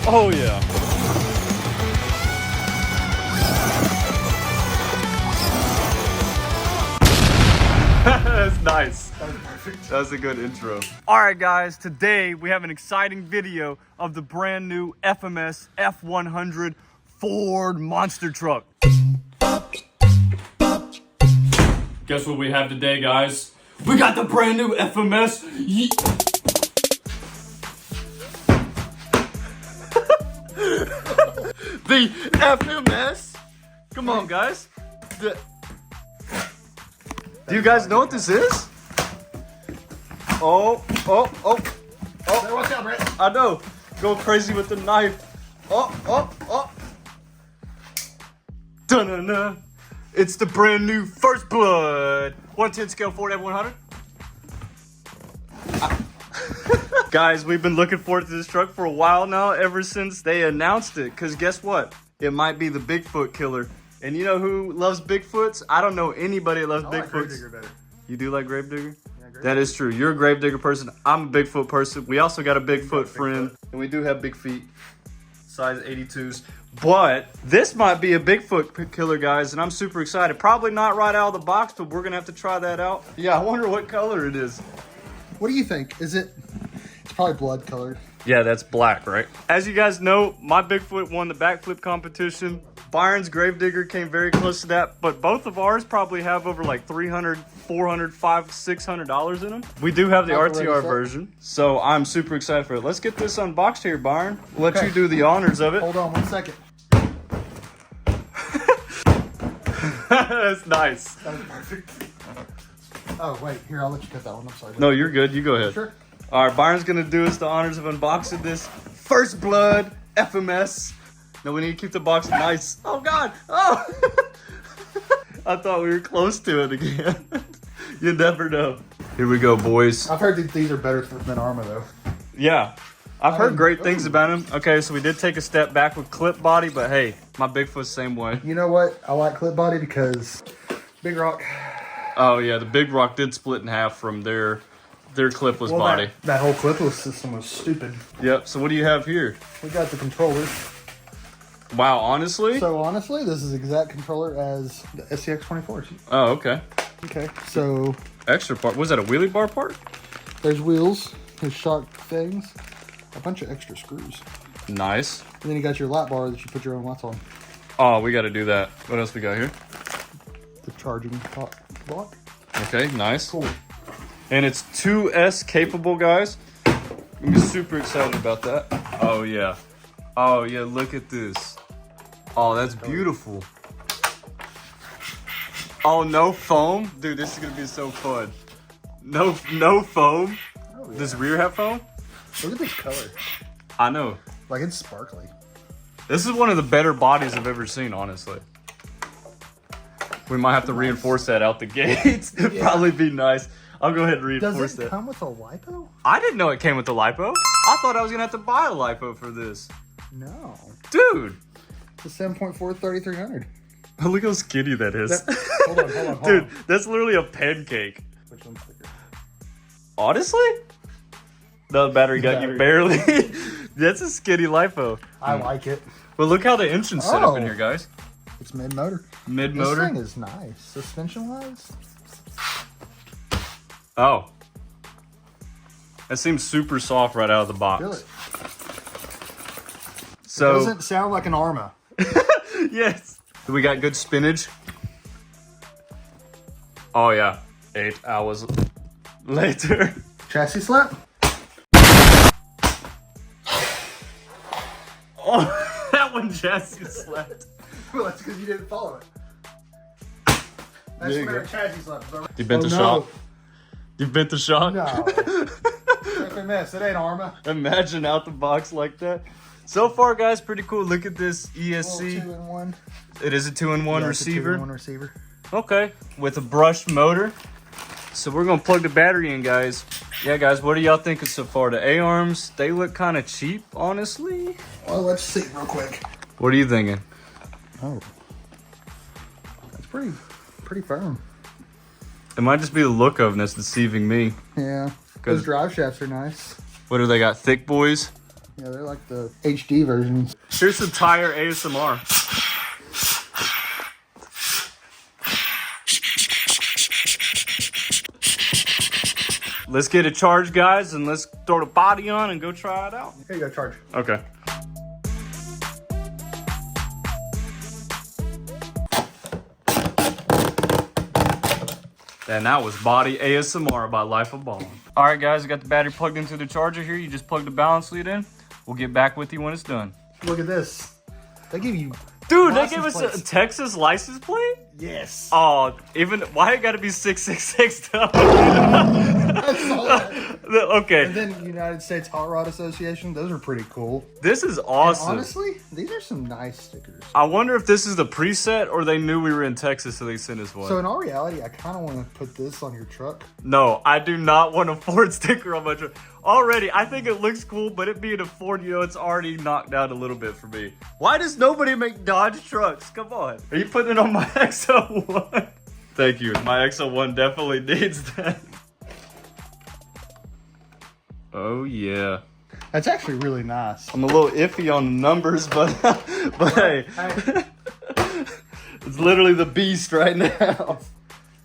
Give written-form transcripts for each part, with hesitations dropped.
Oh yeah. That's nice. That was perfect. That was a good intro. All right, guys. Today we have an exciting video of the brand new FMS F-100 Ford monster truck. Guess what we have today, guys? We got the brand new FMS. The FMS. Come on, guys. Do you guys know what this is? Oh. Hey, watch out, Brett. I know. Go crazy with the knife. Oh. Dun-dun-dun. It's the brand new First Blood. 110 scale Ford F-100. Guys, we've been looking forward to this truck for a while now, ever since they announced it. Because guess what? It might be the Bigfoot killer. And you know who loves Bigfoots? I don't know anybody that loves I Bigfoots. like Gravedigger better. You do like Gravedigger? Yeah, That is true. You're a Gravedigger person. I'm a Bigfoot person. We also got a Bigfoot friend. And we do have big feet. Size 82s. But this might be a Bigfoot killer, guys. And I'm super excited. Probably not right out of the box, but we're going to have to try that out. Yeah, I wonder what color it is. What do you think? Is it? It's probably blood colored. Yeah, that's black, right? As you guys know, my Bigfoot won the backflip competition. Byron's Gravedigger came very close to that, but both of ours probably have over like $300, $400, $500, $600 in them. We do have the RTR version, so I'm super excited for it. Let's get this unboxed here, Byron. Let you do the honors of it. Hold on 1 second. That's nice. That was perfect. Oh, wait. Here, I'll let you cut that one. I'm sorry. No, you're good. You go ahead. Sure. All right, Byron's going to do us the honors of unboxing this First Blood FMS. No, we need to keep the box nice. Oh, God. Oh. I thought we were close to it again. You never know. Here we go, boys. I've heard that these are better than Arma, though. Yeah. I've heard great things about him. Okay, so we did take a step back with clip body, but hey, my Bigfoot's same way. You know what? I like clip body because Big Rock. Oh, yeah, the Big Rock did split in half from their clipless body. That whole clipless system was stupid. Yep, so what do you have here? We got the controllers. Wow, honestly? So honestly, this is the exact controller as the SCX-24s. Oh, okay. Okay, so Extra part. Was that a wheelie bar part? there's wheels, there's shock things, a bunch of extra screws. Nice. And then you got your lap bar that you put your own lights on. Oh, we got to do that. What else we got here? The charging block. Okay, nice. Cool. And it's 2S capable, guys. I'm super excited about that. Oh, yeah. Oh, yeah, look at this. Oh, that's beautiful. Oh, no foam? Dude, this is going to be so fun. No foam. Oh, yeah. Does rear have foam? Look at this color. I know. Like, it's sparkly. This is one of the better bodies I've ever seen, honestly. We might have to reinforce that out the gates. It'd probably be nice. I'll go ahead and reinforce Does that. it come with a lipo? I didn't know it came with the lipo. I thought I was going to have to buy a lipo for this. No. Dude. It's a 7.4 3300. Look how skinny that is. Hold on. Dude, that's literally a pancake. Which one's bigger? Honestly? The battery got you barely. That's a skinny lipo. I like it. But look how the engine's set up in here, guys. It's mid-motor. Mid-motor? This thing is nice. Suspension-wise. Oh. That seems super soft right out of the box. Feel it. So, It doesn't sound like an Arma. yes. We got good spinach. Oh, yeah. 8 hours later. Chassis slap? Oh, that one chassis slapped. Well, that's because you didn't follow it. That's There you where go. chassis slap. You bent the shock? You bent the shock? No. FMS, it ain't Arma. Imagine out the box like that. So far, guys, pretty cool. Look at this ESC. 2-in-1. It is a 2-in-1 Yeah, receiver. It's a 2-in-1 receiver. Okay, with a brushed motor. So we're gonna plug the battery in, guys. Yeah, guys, what are y'all thinking so far? The A-arms, they look kind of cheap, honestly. Well, let's see real quick. What are you thinking? Oh, that's pretty firm. It might just be the look of them that's deceiving me. Yeah, 'Cause- those drive shafts are nice. What do they got? Thick boys? Yeah, they're like the HD versions. Here's some tire ASMR. Let's get it charged, guys, and let's throw the body on and go try it out. Here you go, charge. Okay. And that was body ASMR by Life of Ballen. All right, guys, I got the battery plugged into the charger here. You just plug the balance lead in. We'll get back with you when it's done. Look at this. They give you... Dude, they gave us a Texas license plate? Yes. Oh, even why it gotta be 666 though? That's all that. Okay. And then United States Hot Rod Association. Those are pretty cool. This is awesome. And honestly, these are some nice stickers. I wonder if this is the preset or they knew we were in Texas so they sent us one. So in all reality, I kind of want to put this on your truck. No, I do not want a Ford sticker on my truck. Already, I think it looks cool, but it being a Ford, you know, it's already knocked out a little bit for me. Why does nobody make Dodge trucks? Come on. Are you putting it on my XO1? Thank you. My XO1 definitely needs that. Oh, yeah. That's actually really nice. I'm a little iffy on the numbers, but hey. It's literally the beast right now.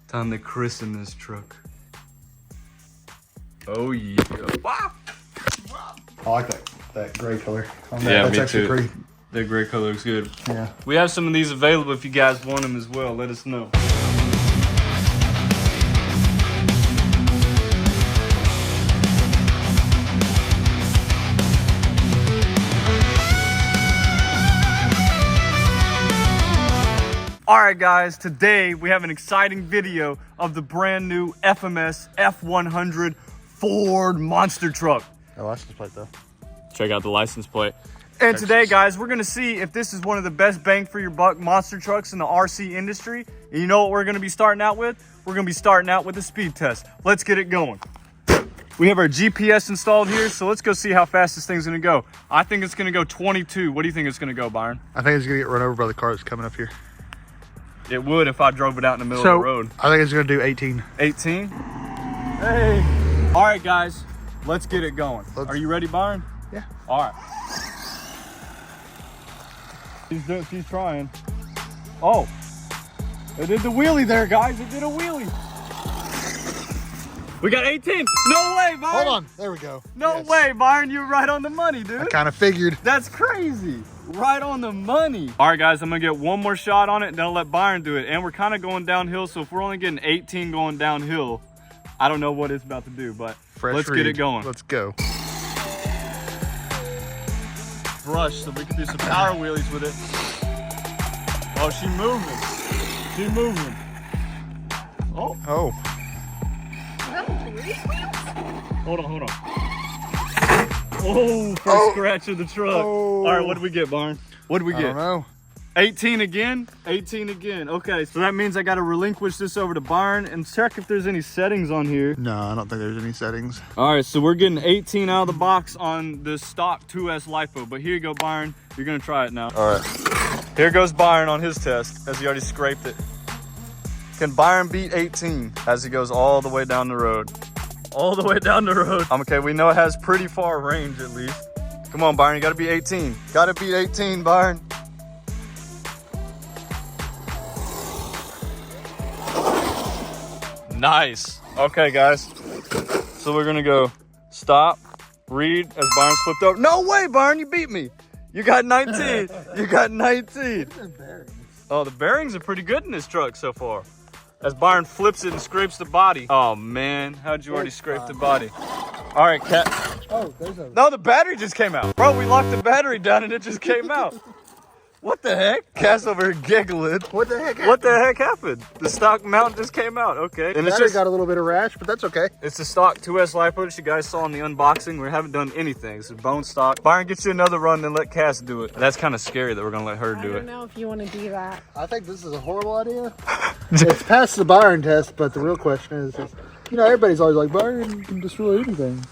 Time to christen this truck. Oh, yeah. Wow. I like that gray color. Yeah, that's me actually too. pretty. The gray color looks good. Yeah. We have some of these available if you guys want them as well. Let us know. All right, guys, today we have an exciting video of the brand new FMS F-100 Ford monster truck. The license plate though. Check out the license plate. And today, guys, we're gonna see if this is one of the best bang for your buck monster trucks in the RC industry. And you know what we're gonna be starting out with? We're gonna be starting out with a speed test. Let's get it going. We have our GPS installed here, so let's go see how fast this thing's gonna go. I think it's gonna go 22. What do you think it's gonna go, Byron? I think it's gonna get run over by the car that's coming up here. It would if I drove it out in the middle of the road. I think it's gonna do 18. 18? Hey. All right, guys, let's get it going. Are you ready, Byron? Yeah. All right. She's trying. Oh, it did the wheelie there, guys. It did a wheelie. We got 18. No way, Byron. Hold on. There we go. No way, Byron. You're right on the money, dude. I kind of figured. That's crazy. Right on the money. All right, guys, I'm gonna get one more shot on it, and then I'll let Byron do it. And we're kind of going downhill, so if we're only getting 18 going downhill, I don't know what it's about to do, but let's get it going. Let's go. Brush so we can do some power wheelies with it. Oh, she's moving. She's moving. Oh. Oh. Hold on. Oh, first scratch of the truck. Oh. All right, what did we get, Byron? What did we get? I don't know. 18 again? 18 again. Okay, so that means I got to relinquish this over to Byron and check if there's any settings on here. No, I don't think there's any settings. All right, so we're getting 18 out of the box on the stock 2S LiPo. But here you go, Byron. You're going to try it now. All right. Here goes Byron on his test as he already scraped it. Can Byron beat 18 as he goes all the way down the road? All the way down the road. Okay, we know it has pretty far range at least. Come on, Byron, you gotta beat 18. Gotta beat 18, Byron. Nice. Okay, guys. So we're gonna go stop, read as Byron flipped over. No way, Byron, you beat me. You got 19. You got 19. Oh, the bearings are pretty good in this truck so far. As Byron flips it and scrapes the body. Oh man, how'd you already scrape the body? All right, Cat. Oh, there's a... No, the battery just came out. Bro, we locked the battery down and it just came out. What the heck? Cass over here giggling. What the heck happened? What the heck happened? The stock mount just came out, okay. And it's just got a little bit of rash, but that's okay. It's the stock 2S LiPo that you guys saw in the unboxing. We haven't done anything. It's bone stock. Byron, get you another run, then let Cass do it. That's kind of scary that we're gonna let her do it. I don't know if you want to do that. I think this is a horrible idea. It's past the Byron test, but the real question is, you know, everybody's always like, Byron can destroy anything.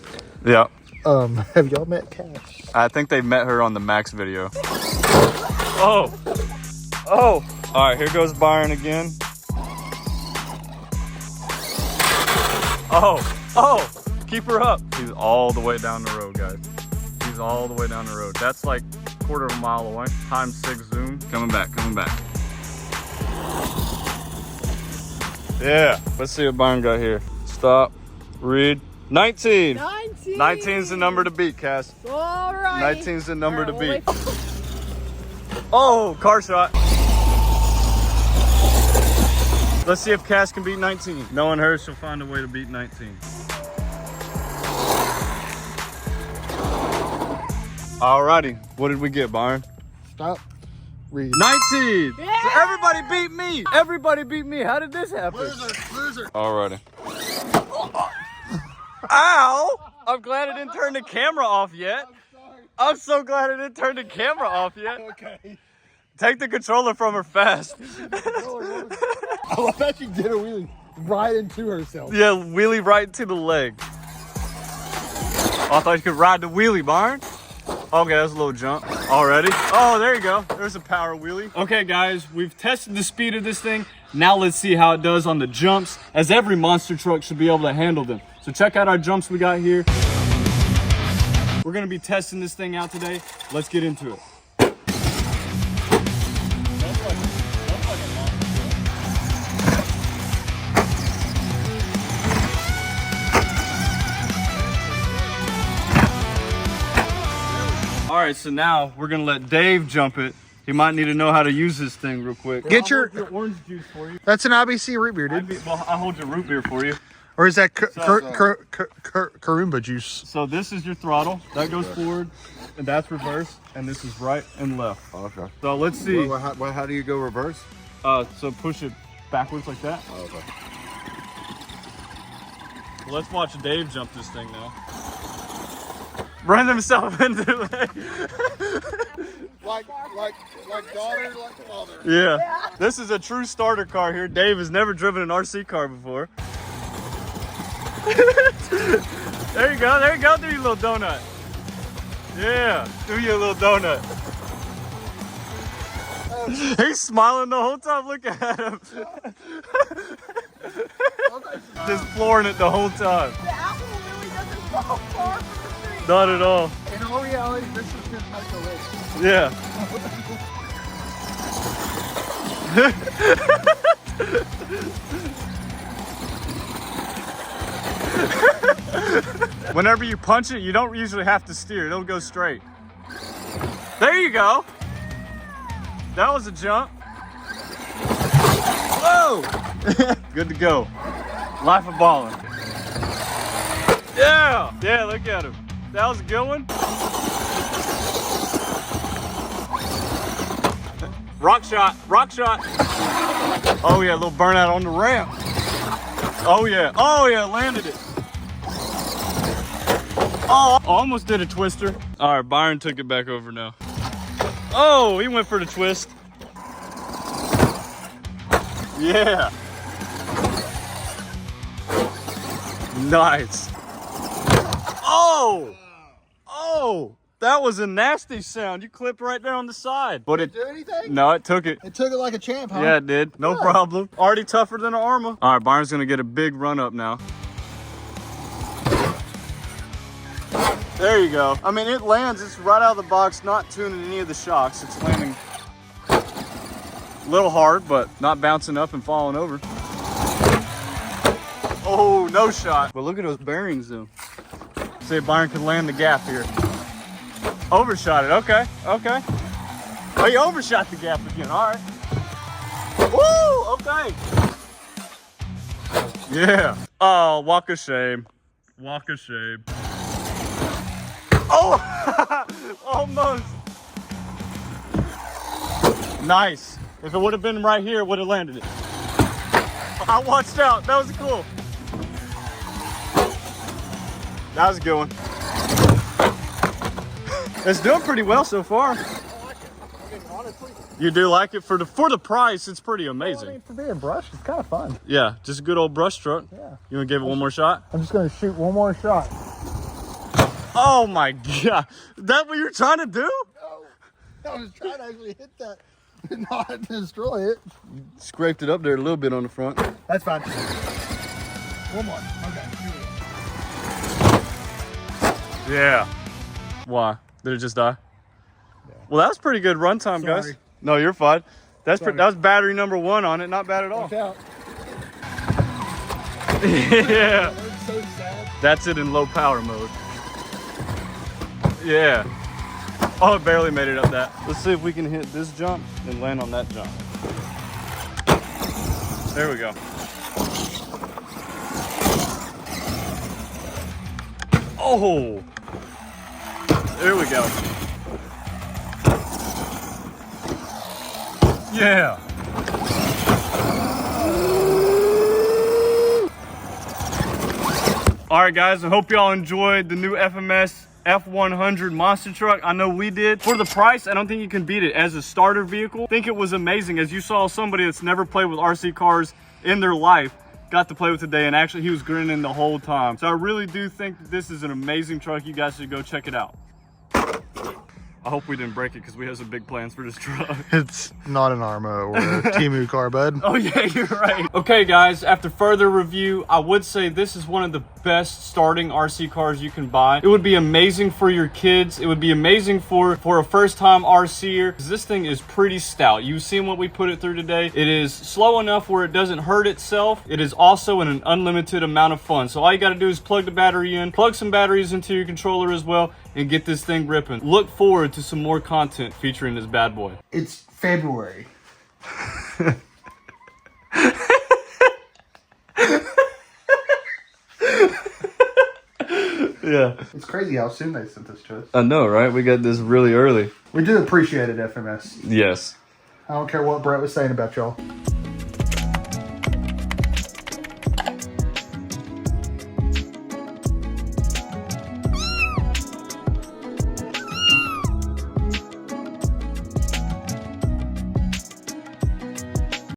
Yeah. Have y'all met Cass? I think they met her on the Max video. Oh. Oh. All right, here goes Byron again. Oh. Oh. Keep her up. He's all the way down the road, guys. He's he's all the way down the road. That's like a quarter of a mile away. Times 6 zoom. Coming back, coming back. Yeah, let's see what Byron got here. Stop, read. 19. 19's the number to beat, Cass. All right. 19's the number to beat. Oh, car shot. Let's see if Cass can beat 19. Knowing her, she'll find a way to beat 19. Alrighty, what did we get, Byron? Stop. Read. 19. Yeah! So everybody beat me. Everybody beat me. How did this happen? Loser. Alrighty. Ow! I'm glad it didn't turn the camera off yet. I'm so glad it didn't turn the camera off yet. Okay. Take the controller from her fast. I love that she did a wheelie right into herself. Yeah, wheelie right into the leg. Oh, I thought you could ride the wheelie, Byron. Okay, that's a little jump already. Oh, there you go. There's a power wheelie. Okay, guys, we've tested the speed of this thing. Now let's see how it does on the jumps, as every monster truck should be able to handle them. So check out our jumps we got here. We're gonna be testing this thing out today. Let's get into it. All right, so now we're gonna let Dave jump it. He might need to know how to use this thing real quick. Get your orange juice for you. That's an IBC root beer, dude. Well, I'll hold your root beer for you. Or is that Karumba juice? So this is your throttle. That goes forward, and that's reverse, and this is right and left. Okay. So let's see. How do you go reverse? So push it backwards like that. Oh, okay. So let's watch Dave jump this thing now. Run himself into it. Like daughter, like father. Yeah. This is a true starter car here. Dave has never driven an RC car before. There you go, do your little donut. Yeah, do your little donut. He's smiling the whole time, look at him. Just flooring it the whole time. The apple really doesn't fall far from the tree. Not at all. In all reality, this is his mental list. Yeah. Whenever you punch it, you don't usually have to steer. It'll go straight. There you go. That was a jump. Whoa! Good to go. Life of Ballen. Yeah! Yeah, look at him. That was a good one. Rock shot, rock shot. Oh yeah, a little burnout on the ramp. Oh yeah, landed it. Oh, almost did a twister. All right, Byron took it back over now. Oh, he went for the twist. Yeah. Nice. Oh, that was a nasty sound. You clipped right there on the side. But it Do anything? No, it took it. It took it like a champ, huh? Yeah, it did. No problem. Already tougher than an Arma. All right, Byron's gonna get a big run up now. There you go. I mean, it lands. It's right out of the box, not tuning any of the shocks. It's landing a little hard, but not bouncing up and falling over. Oh, no shot. But look at those bearings, though. See if Byron could land the gap here. Overshot it. Okay. Oh, you overshot the gap again. All right. Woo! Okay. Yeah. Oh, walk of shame. Walk of shame. Oh! Almost. Nice. If it would have been right here, it would have landed it. I watched out. That was cool. That was a good one. It's doing pretty well so far. I like it. I mean, honestly. You do like it for the price? It's pretty amazing. Well, I mean, for being brushed, it's kind of fun. Yeah, just a good old brush truck. Yeah. You want to give it one more shot? I'm just going to shoot one more shot. Oh my God. Is that what you're trying to do? No. I was trying to actually hit that and not destroy it. Scraped it up there a little bit on the front. That's fine. One more. Okay. Yeah. Why? Did it just die? Well, that was pretty good runtime, guys. Sorry. No, you're fine. That Sorry. was battery number 1 on it. Not bad at all. Watch out. Yeah. That's so sad. That's it in low power mode. Yeah. Oh, it barely made it up that. Let's see if we can hit this jump and land on that jump. There we go. Oh. There we go. Yeah. All right, guys, I hope y'all enjoyed the new FMS F-100 monster truck. I know we did. For the price, I don't think you can beat it as a starter vehicle. I think it was amazing as you saw somebody that's never played with RC cars in their life got to play with today, and actually he was grinning the whole time. So I really do think that this is an amazing truck. You guys should go check it out. I hope we didn't break it because we have some big plans for this truck. It's not an Arma or a Temu car, bud. Oh yeah, you're right. Okay guys, after further review, I would say this is one of the best starting RC cars you can buy. It would be amazing for your kids. It would be amazing for a first time RCer. This thing is pretty stout. You've seen what we put it through today. It is slow enough where it doesn't hurt itself. It is also in an unlimited amount of fun. So all you gotta do is plug the battery in, plug some batteries into your controller as well, and get this thing ripping. Look forward to some more content featuring this bad boy. It's February. Yeah. It's crazy how soon they sent this to us. I know, right? We got this really early. We do appreciate it, FMS. Yes. I don't care what Brett was saying about y'all.